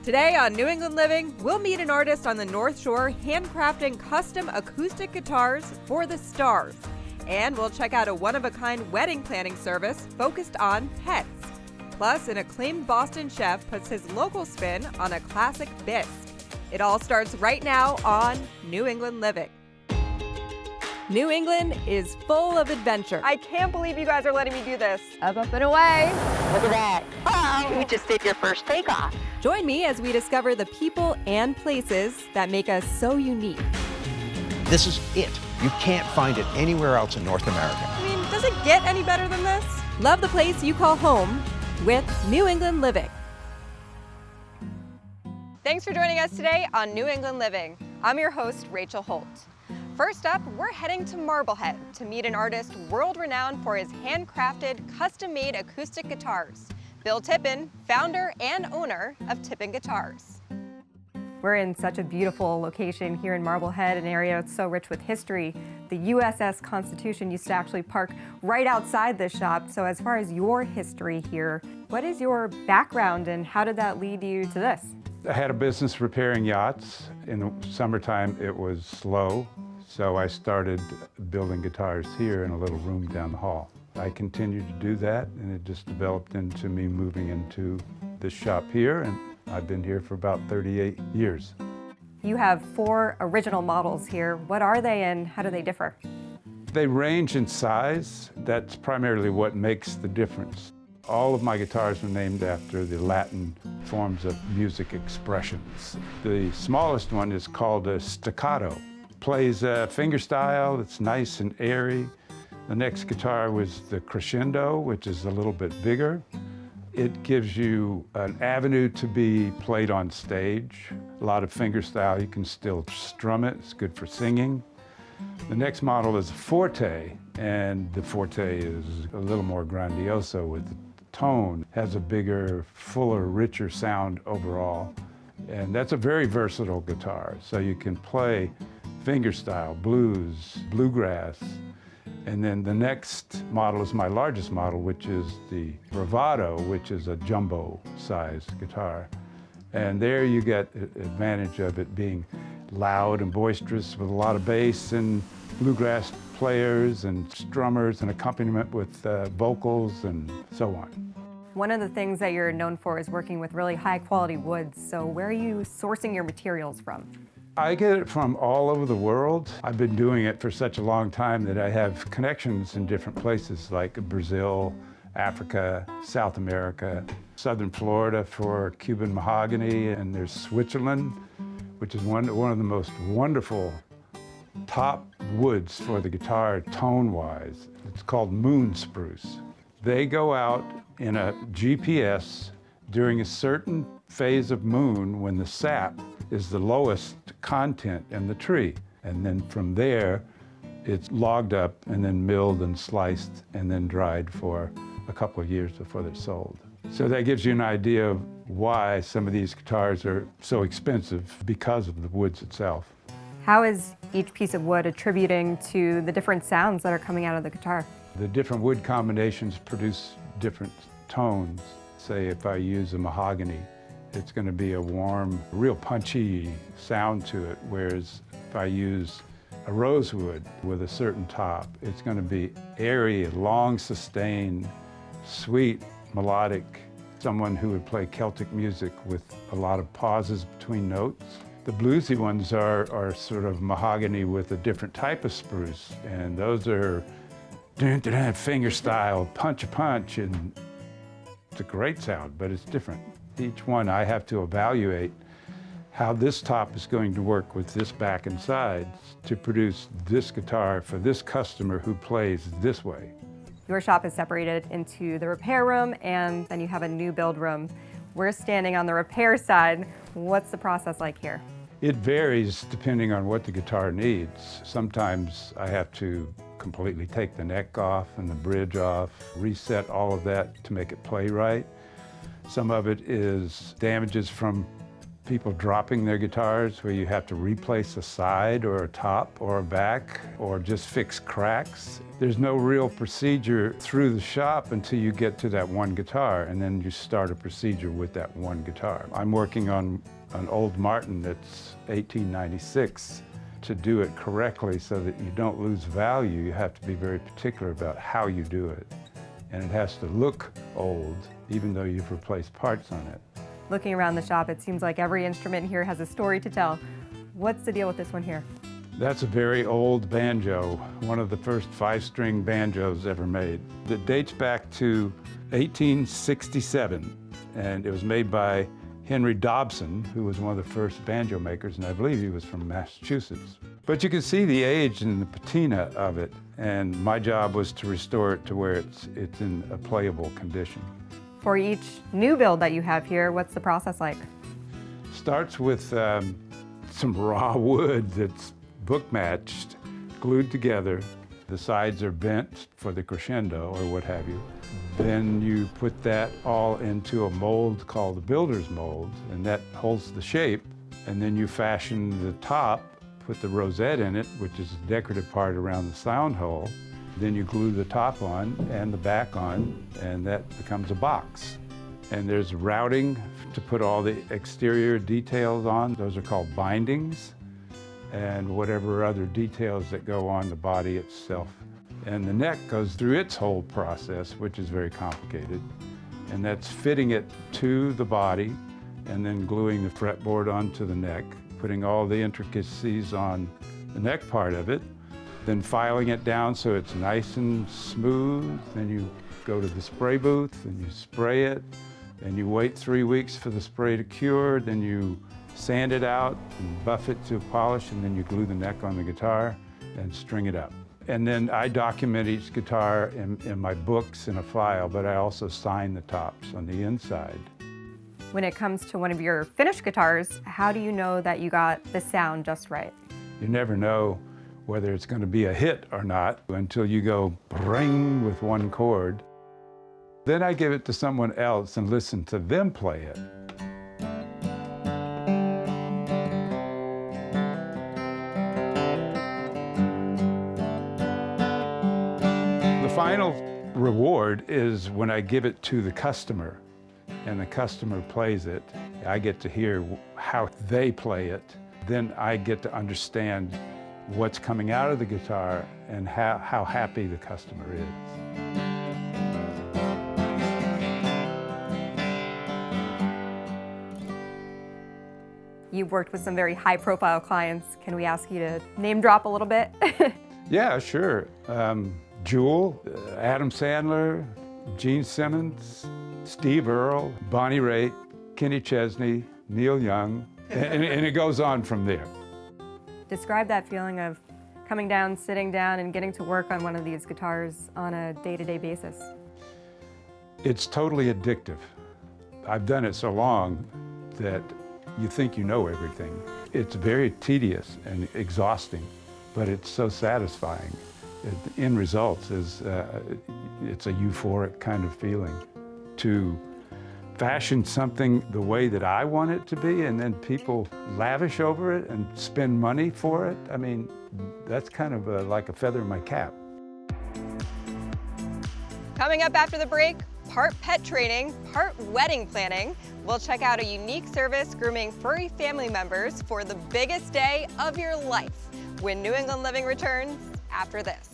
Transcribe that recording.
Today on New England Living, we'll meet an artist on the North Shore handcrafting custom acoustic guitars for the stars. And we'll check out a one-of-a-kind wedding planning service focused on pets. Plus, an acclaimed Boston chef puts his local spin on a classic bisque. It all starts right now on New England Living. New England is full of adventure. I can't believe you guys are letting me do this. Up and away. Look at that. Oh, you just did your first takeoff. Join me as we discover the people and places that make us so unique. This is it. You can't find it anywhere else in North America. I mean, does it get any better than this? Love the place you call home with New England Living. Thanks for joining us today on New England Living. I'm your host, Rachel Holt. First up, we're heading to Marblehead to meet an artist world-renowned for his handcrafted, custom-made acoustic guitars, Bill Tippin, founder and owner of Tippin Guitars. We're in such a beautiful location here in Marblehead, an area that's so rich with history. The USS Constitution used to actually park right outside this shop. So as far as your history here, what is your background and how did that lead you to this? I had a business repairing yachts. In the summertime, it was slow. So I started building guitars here in a little room down the hall. I continued to do that, and it just developed into me moving into this shop here, and I've been here for about 38 years. You have 4 original models here. What are they and how do they differ? They range in size. That's primarily what makes the difference. All of my guitars are named after the Latin forms of music expressions. The smallest one is called a staccato. Plays a fingerstyle that's nice and airy. The next guitar was the crescendo, which is a little bit bigger. It gives you an avenue to be played on stage. A lot of fingerstyle, you can still strum it. It's good for singing. The next model is a forte, and the forte is a little more grandioso with the tone. Has a bigger, fuller, richer sound overall. And that's a very versatile guitar. So you can play fingerstyle, blues, bluegrass. And then the next model is my largest model, which is the Bravado, which is a jumbo-sized guitar. And there you get advantage of it being loud and boisterous with a lot of bass and bluegrass players and strummers and accompaniment with vocals and so on. One of the things that you're known for is working with really high-quality woods. So where are you sourcing your materials from? I get it from all over the world. I've been doing it for such a long time that I have connections in different places like Brazil, Africa, South America, Southern Florida for Cuban mahogany, and there's Switzerland, which is one of the most wonderful top woods for the guitar tone-wise. It's called moon spruce. They go out in a GPS during a certain phase of moon when the sap is the lowest content in the tree. And then from there, it's logged up and then milled and sliced and then dried for a couple of years before they're sold. So that gives you an idea of why some of these guitars are so expensive because of the woods itself. How is each piece of wood attributing to the different sounds that are coming out of the guitar? The different wood combinations produce different tones. Say if I use a mahogany, it's going to be a warm, real punchy sound to it, whereas if I use a rosewood with a certain top, it's going to be airy, long sustained, sweet, melodic, someone who would play Celtic music with a lot of pauses between notes. The bluesy ones are sort of mahogany with a different type of spruce, and those are finger style, punch, and it's a great sound, but it's different. Each one I have to evaluate how this top is going to work with this back and sides to produce this guitar for this customer who plays this way. Your shop is separated into the repair room and then you have a new build room. We're standing on the repair side. What's the process like here? It varies depending on what the guitar needs. Sometimes I have to completely take the neck off and the bridge off, reset all of that to make it play right. Some of it is damages from people dropping their guitars where you have to replace a side or a top or a back or just fix cracks. There's no real procedure through the shop until you get to that one guitar, and then you start a procedure with that one guitar. I'm working on an old Martin that's 1896. To do it correctly so that you don't lose value, you have to be very particular about how you do it. And it has to look old, even though you've replaced parts on it. Looking around the shop, it seems like every instrument here has a story to tell. What's the deal with this one here? That's a very old banjo, one of the first 5-string banjos ever made. It dates back to 1867, and it was made by Henry Dobson, who was one of the first banjo makers, and I believe he was from Massachusetts. But you can see the age and the patina of it, and my job was to restore it to where it's in a playable condition. For each new build that you have here, what's the process like? Starts with some raw wood that's book matched, glued together. The sides are bent for the crescendo or what have you. Then you put that all into a mold called the builder's mold, and that holds the shape. And then you fashion the top, put the rosette in it, which is a decorative part around the sound hole. Then you glue the top on and the back on, and that becomes a box. And there's routing to put all the exterior details on. Those are called bindings, and whatever other details that go on the body itself. And the neck goes through its whole process, which is very complicated. And that's fitting it to the body and then gluing the fretboard onto the neck, putting all the intricacies on the neck part of it, then filing it down so it's nice and smooth. Then you go to the spray booth and you spray it, and you wait 3 weeks for the spray to cure. Then you sand it out and buff it to a polish, and then you glue the neck on the guitar and string it up. And then I document each guitar in my books in a file, but I also sign the tops on the inside. When it comes to one of your finished guitars, how do you know that you got the sound just right? You never know whether it's going to be a hit or not until you go ring with one chord. Then I give it to someone else and listen to them play it. The final reward is when I give it to the customer and the customer plays it. I get to hear how they play it. Then I get to understand what's coming out of the guitar and how happy the customer is. You've worked with some very high-profile clients. Can we ask you to name drop a little bit? Yeah, sure. Jewel, Adam Sandler, Gene Simmons, Steve Earle, Bonnie Raitt, Kenny Chesney, Neil Young, and it goes on from there. Describe that feeling of coming down, sitting down, and getting to work on one of these guitars on a day-to-day basis. It's totally addictive. I've done it so long that you think you know everything. It's very tedious and exhausting, but it's so satisfying. The end result is it's a euphoric kind of feeling to fashion something the way that I want it to be, and then people lavish over it and spend money for it. I mean, that's kind of like a feather in my cap. Coming up after the break, part pet training, part wedding planning. We'll check out a unique service grooming furry family members for the biggest day of your life when New England Living returns after this.